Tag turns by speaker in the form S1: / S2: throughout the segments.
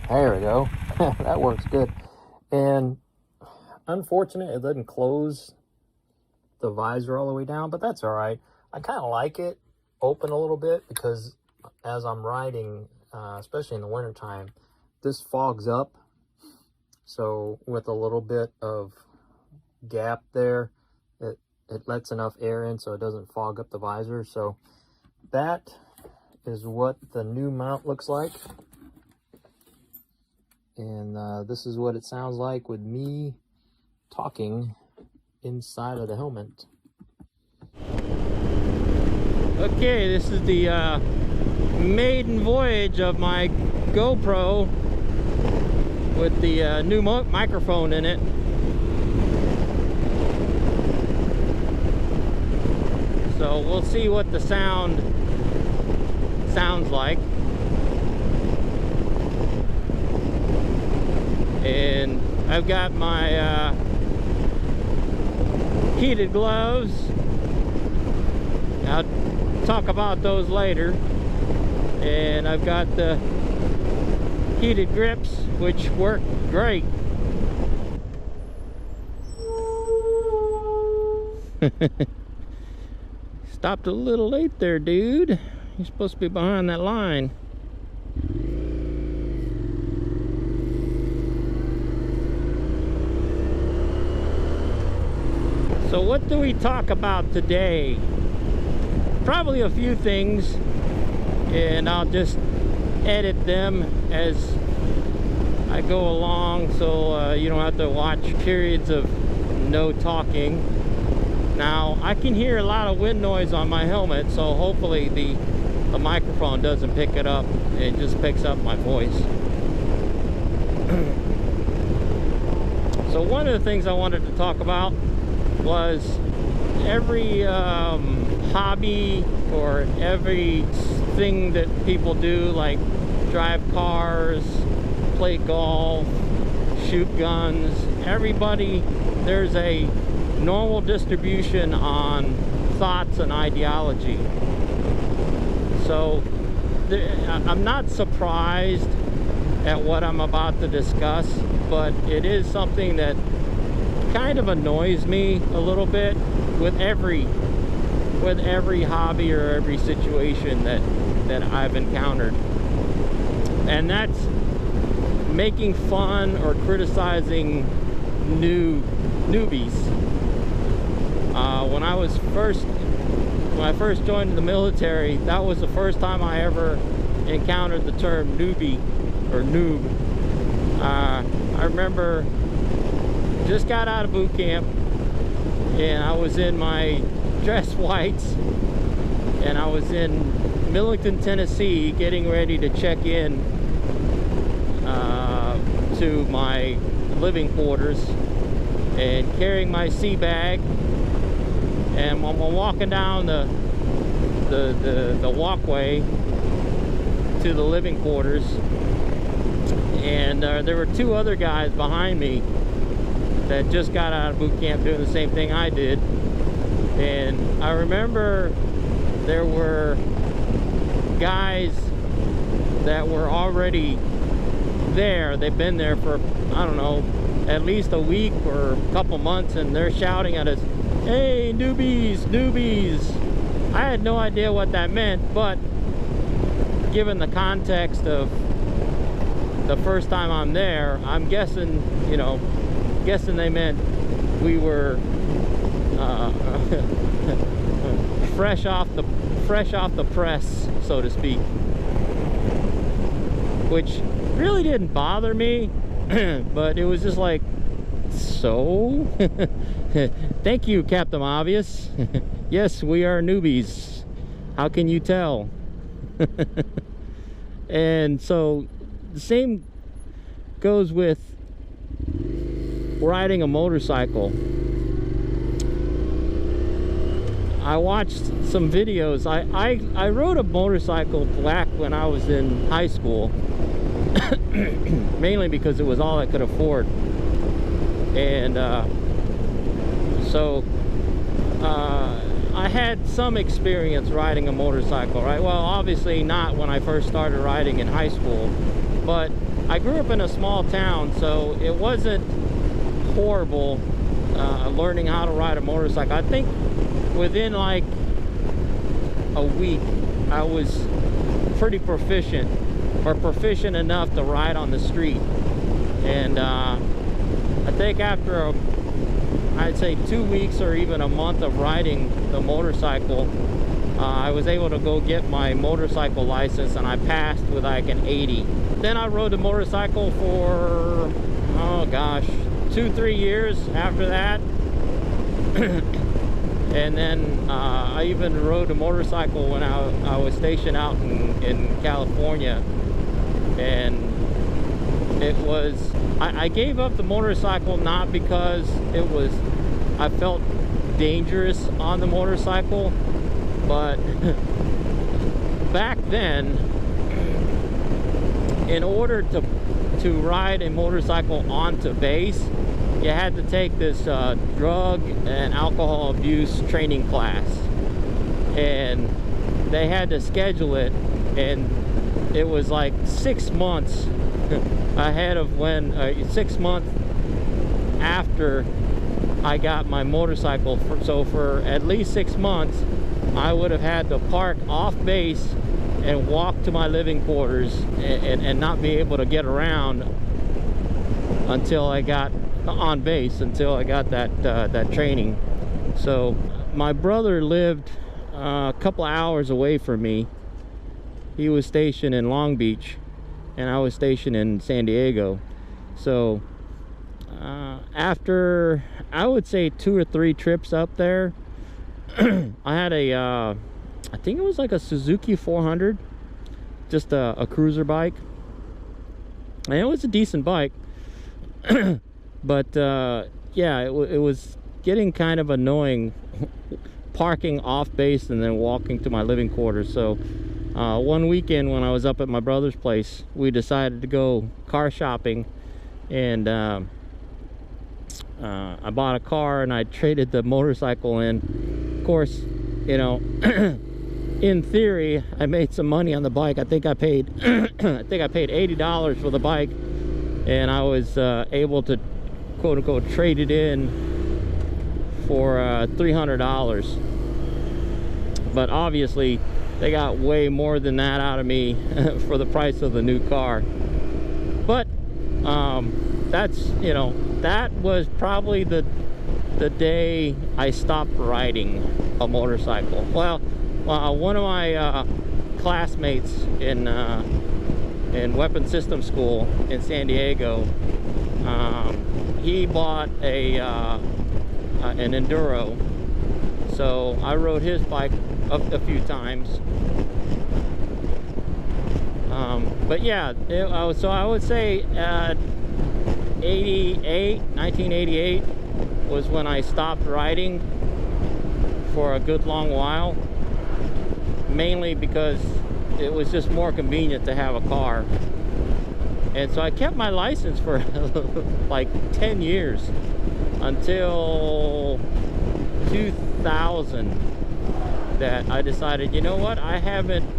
S1: There we go. That works good. And unfortunate it doesn't close the visor all the way down, but that's all right. I kind of like it open a little bit because as I'm riding, especially in the wintertime, this fogs up. So with a little bit of gap there, it lets enough air in so it doesn't fog up the visor. So that is what the new mount looks like. And this is what it sounds like with me talking inside of the helmet. Okay, this is the maiden voyage of my GoPro with the new microphone in it. So we'll see what the sounds like. And I've got my heated gloves. I'll talk about those later. And I've got the heated grips, which work great. Stopped a little late there, dude. You're supposed to be behind that line. So what do we talk about today? Probably a few things, and I'll just edit them as I go along, so you don't have to watch periods of no talking. Now I can hear a lot of wind noise on my helmet, so hopefully the microphone doesn't pick it up. It just picks up my voice. So one of the things I wanted to talk about was every hobby or everything that people do, like drive cars, play golf, shoot guns. Everybody, there's a normal distribution on thoughts and ideology. So I'm not surprised at what I'm about to discuss, but it is something that kind of annoys me a little bit with every hobby or every situation that I've encountered, and that's making fun or criticizing newbies. When I first joined the military, that was the first time I ever encountered the term newbie or noob. I remember just got out of boot camp, and I was in my dress whites, and I was in Millington, Tennessee, getting ready to check in to my living quarters, and carrying my sea bag. And when we're walking down the walkway to the living quarters, and there were two other guys behind me that just got out of boot camp doing the same thing I did. And I remember there were guys that were already there. They've been there for, I don't know, at least a week or a couple months, and they're shouting at us, "Hey, newbies, newbies." I had no idea what that meant, but given the context of the first time I'm there, I'm guessing, you know, they meant we were fresh off the press, so to speak, which really didn't bother me. But it was just like, so thank you, Captain Obvious. Yes, we are newbies. How can you tell? And so the same goes with riding a motorcycle. I watched some videos. I rode a motorcycle back when I was in high school, mainly because it was all I could afford. And so I I had some experience riding a motorcycle, right? Well, obviously not when I first started riding in high school, but I grew up in a small town, so it wasn't horrible learning how to ride a motorcycle. I think within like a week I was pretty proficient, or proficient enough to ride on the street. And I think after I'd say 2 weeks or even a month of riding the motorcycle, I was able to go get my motorcycle license, and I passed with like an 80. Then I rode the motorcycle for, oh gosh, 2-3 years after that. And then I even rode a motorcycle when I was stationed out in California. And it was, I gave up the motorcycle not because it was, I felt dangerous on the motorcycle, but back then, in order to ride a motorcycle onto base, you had to take this drug and alcohol abuse training class, and they had to schedule it, and it was like 6 months ahead of when 6 months after I got my motorcycle. So for at least 6 months I would have had to park off base and walk to my living quarters and not be able to get around until I got on base, until I got that training. So my brother lived a couple hours away from me. He was stationed in Long Beach and I was stationed in San Diego. So after, I would say 2 or 3 trips up there, I had a I think it was like a Suzuki 400, just a cruiser bike, and it was a decent bike. But yeah, it was getting kind of annoying parking off base and then walking to my living quarters. So one weekend when I was up at my brother's place, we decided to go car shopping, and I bought a car and I traded the motorcycle in. Of course, you know, in theory I made some money on the bike. I think I paid I think I paid $80 for the bike, and I was able to quote unquote trade it in for $300. But obviously they got way more than that out of me for the price of the new car. But that's, you know, that was probably the day I stopped riding a motorcycle. Well, one of my classmates in weapons system school in San Diego, he bought an enduro, so I rode his bike a few times. But yeah, so I would say 1988 was when I stopped riding for a good long while, mainly because it was just more convenient to have a car. And so I kept my license for like 10 years until 2000, that I decided, you know what, I haven't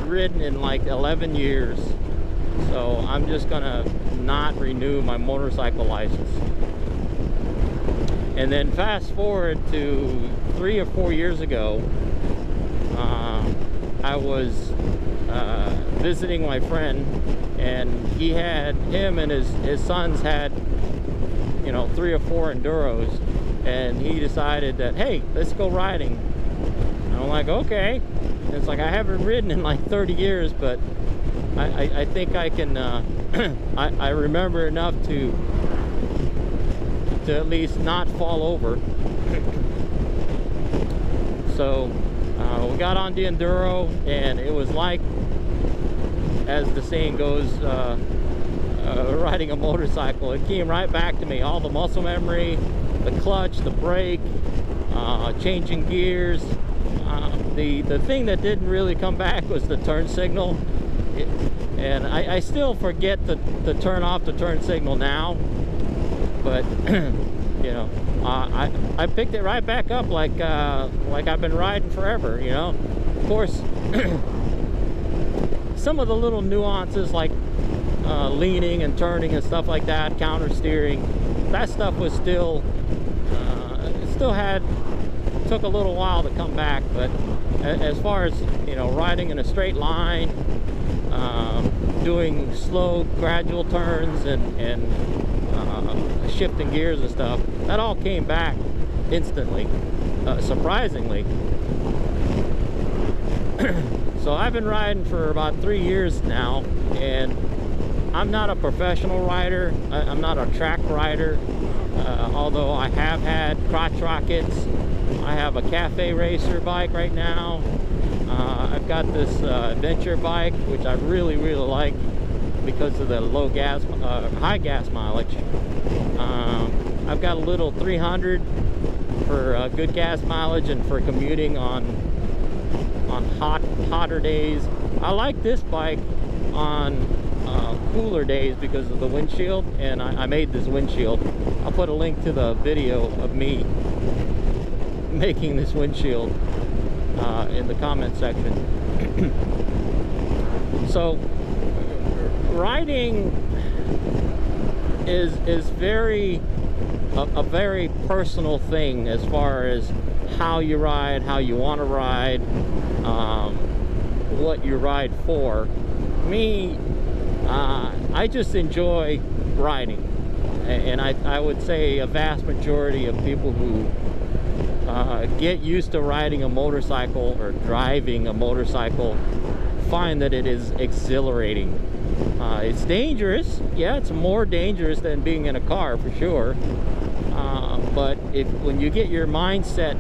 S1: ridden in like 11 years, so I'm just gonna not renew my motorcycle license. And then fast forward to 3 or 4 years ago, I was visiting my friend, and him and his sons had, you know, 3 or 4 enduros, and he decided that, hey, let's go riding. And I'm like, okay. And it's like, I haven't ridden in like 30 years, but I think I can I remember enough to at least not fall over. So we got on the enduro, and it was like, as the saying goes, riding a motorcycle. It came right back to me, all the muscle memory, the clutch, the brake, changing gears. The thing that didn't really come back was the turn signal. And I still forget to turn off the turn signal now, but you know, I picked it right back up like I've been riding forever, you know. Of course, some of the little nuances like leaning and turning and stuff like that, counter steering, that stuff was still took a little while to come back. But as far as, you know, riding in a straight line, doing slow gradual turns and shifting gears and stuff, that all came back instantly, surprisingly. So I've been riding for about 3 years now, and I'm not a professional rider. I'm not a track rider, although I have had crotch rockets. I have a cafe racer bike right now. I've got this adventure bike, which I really like because of the low gas, high gas mileage. I've got a little 300 for good gas mileage and for commuting on hotter days. I like this bike on cooler days because of the windshield, and I made this windshield. I'll put a link to the video of me making this windshield in the comment section. So riding is very a very personal thing as far as how you ride, how you want to ride, what you ride for. Me, I just enjoy riding, and I would say a vast majority of people who get used to riding a motorcycle or driving a motorcycle find that it is exhilarating. It's dangerous, yeah, it's more dangerous than being in a car for sure, but when you get your mindset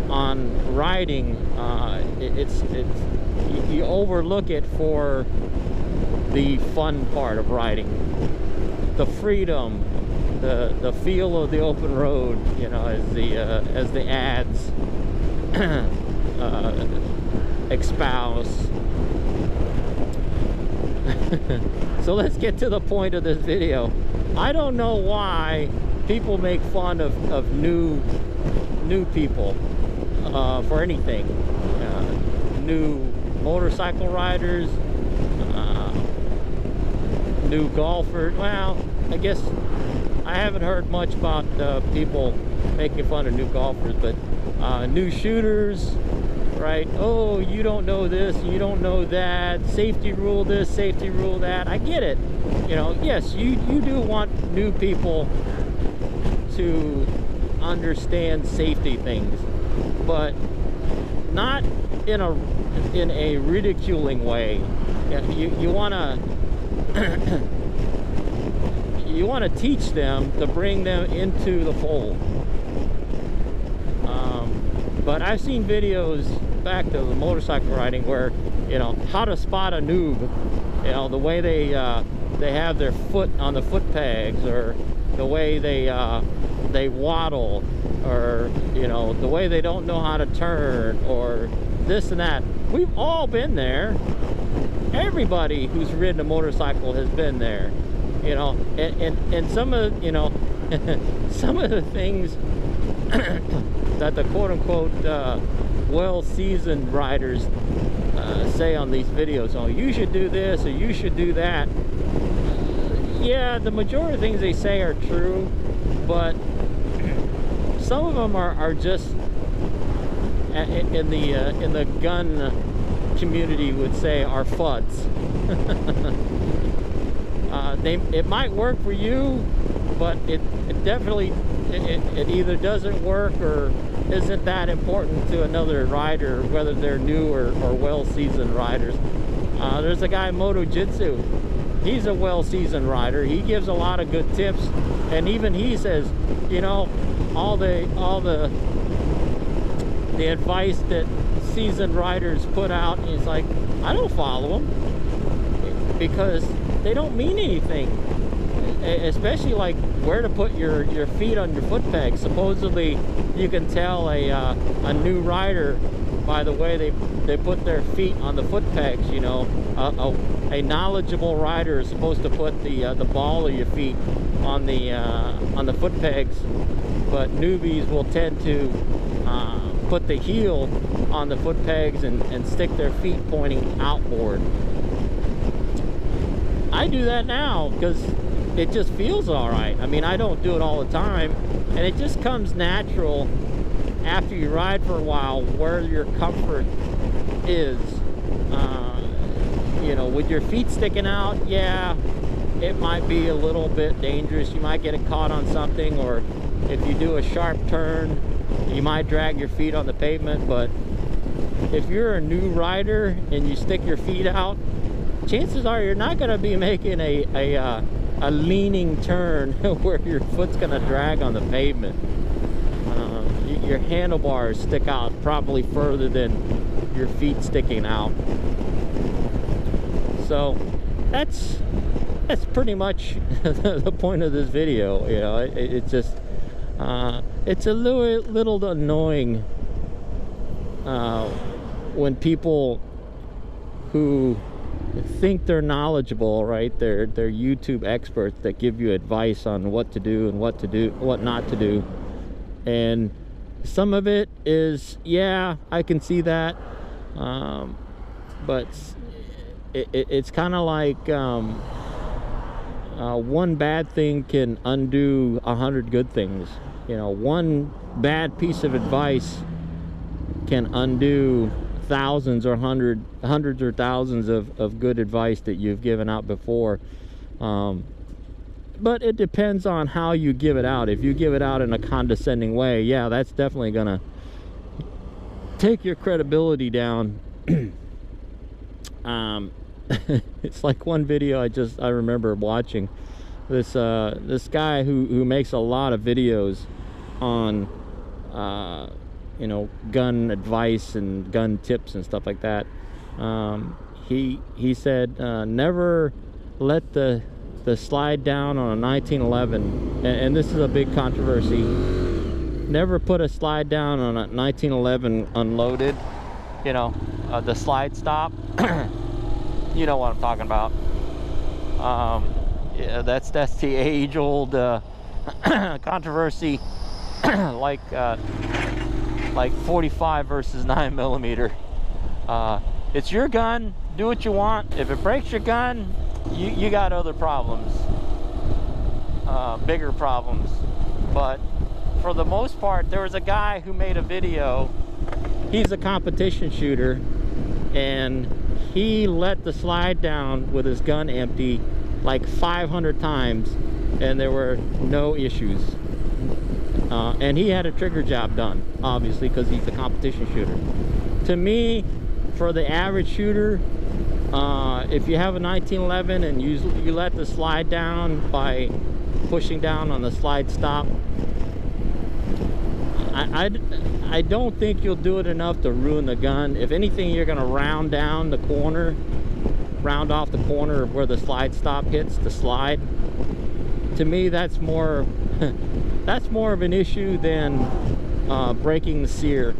S1: on riding, you overlook it for the fun part of riding, the freedom, the feel of the open road, you know, as the ads espouse. So let's get to the point of this video. I don't know why people make fun of new people for anything. New motorcycle riders, new golfers. Well, I guess I haven't heard much about people making fun of new golfers, but new shooters, right? Oh, you don't know this, you don't know that, safety rule this, safety rule that. I get it, you know. Yes, you do want new people to understand safety things, but not in a ridiculing way. You want to you want to teach them, to bring them into the fold. But I've seen videos back to the motorcycle riding where, you know, how to spot a noob, you know, the way they have their foot on the foot pegs, or the way they waddle, or, you know, the way they don't know how to turn, or this and that. We've all been there. Everybody who's ridden a motorcycle has been there, you know. And some of, you know, some of the things that the quote-unquote well-seasoned riders say on these videos, oh, you should do this or you should do that. Yeah, the majority of things they say are true, but some of them are just, in the gun community would say, are FUDs. It might work for you, but it definitely it either doesn't work or isn't that important to another rider, whether they're new or well-seasoned riders. There's a guy, Moto Jitsu. He's a well-seasoned rider. He gives a lot of good tips, and even he says, you know, all the advice that seasoned riders put out, he's like, I don't follow them because they don't mean anything. Especially like where to put your feet on your foot pegs. Supposedly you can tell a new rider by the way they put their feet on the foot pegs, you know. a knowledgeable rider is supposed to put the ball of your feet on the foot pegs, but newbies will tend to put the heel on the foot pegs and stick their feet pointing outboard. I do that now because it just feels all right. I mean, I don't do it all the time, and it just comes natural after you ride for a while where your comfort is. You know, with your feet sticking out, yeah, it might be a little bit dangerous. You might get it caught on something, or if you do a sharp turn, you might drag your feet on the pavement. But if you're a new rider and you stick your feet out, chances are you're not going to be making a leaning turn where your foot's going to drag on the pavement. Your handlebars stick out probably further than your feet sticking out. So that's pretty much the point of this video. You know, it's just it's a little annoying when people who think they're knowledgeable, right? They're YouTube experts that give you advice on what to do and what not to do. And some of it is, yeah, I can see that, but it's kind of like one bad thing can undo 100 good things. You know, one bad piece of advice can undo thousands or hundreds or thousands of good advice that you've given out before. But it depends on how you give it out. If you give it out in a condescending way, yeah, that's definitely gonna take your credibility down. It's like one video I remember watching this guy who makes a lot of videos on you know, gun advice and gun tips and stuff like that. He said never let the slide down on a 1911, and this is a big controversy. Never put a slide down on a 1911 unloaded, you know, the slide stop. You know what I'm talking about. Yeah, that's the age-old controversy, like 45 versus 9mm. It's your gun, do what you want. If it breaks your gun, you got other problems, bigger problems. But for the most part, there was a guy who made a video. He's a competition shooter, and he let the slide down with his gun empty like 500 times, and there were no issues. And he had a trigger job done, obviously, because he's a competition shooter. To me, for the average shooter, if you have a 1911 and you let the slide down by pushing down on the slide stop, I don't think you'll do it enough to ruin the gun. If anything, you're going to round down the corner, round off the corner of where the slide stop hits the slide. To me, that's more that's more of an issue than breaking the sear.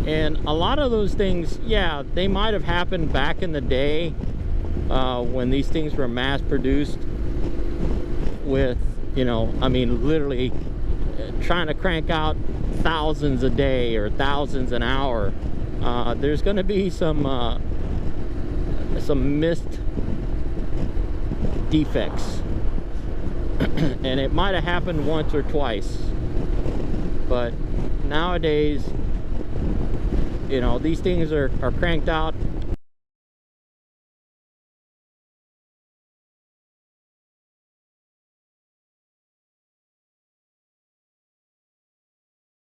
S1: And a lot of those things, yeah, they might have happened back in the day when these things were mass produced with, you know, I mean, literally trying to crank out thousands a day or thousands an hour. There's going to be some missed defects. And it might have happened once or twice. But nowadays, you know, these things are cranked out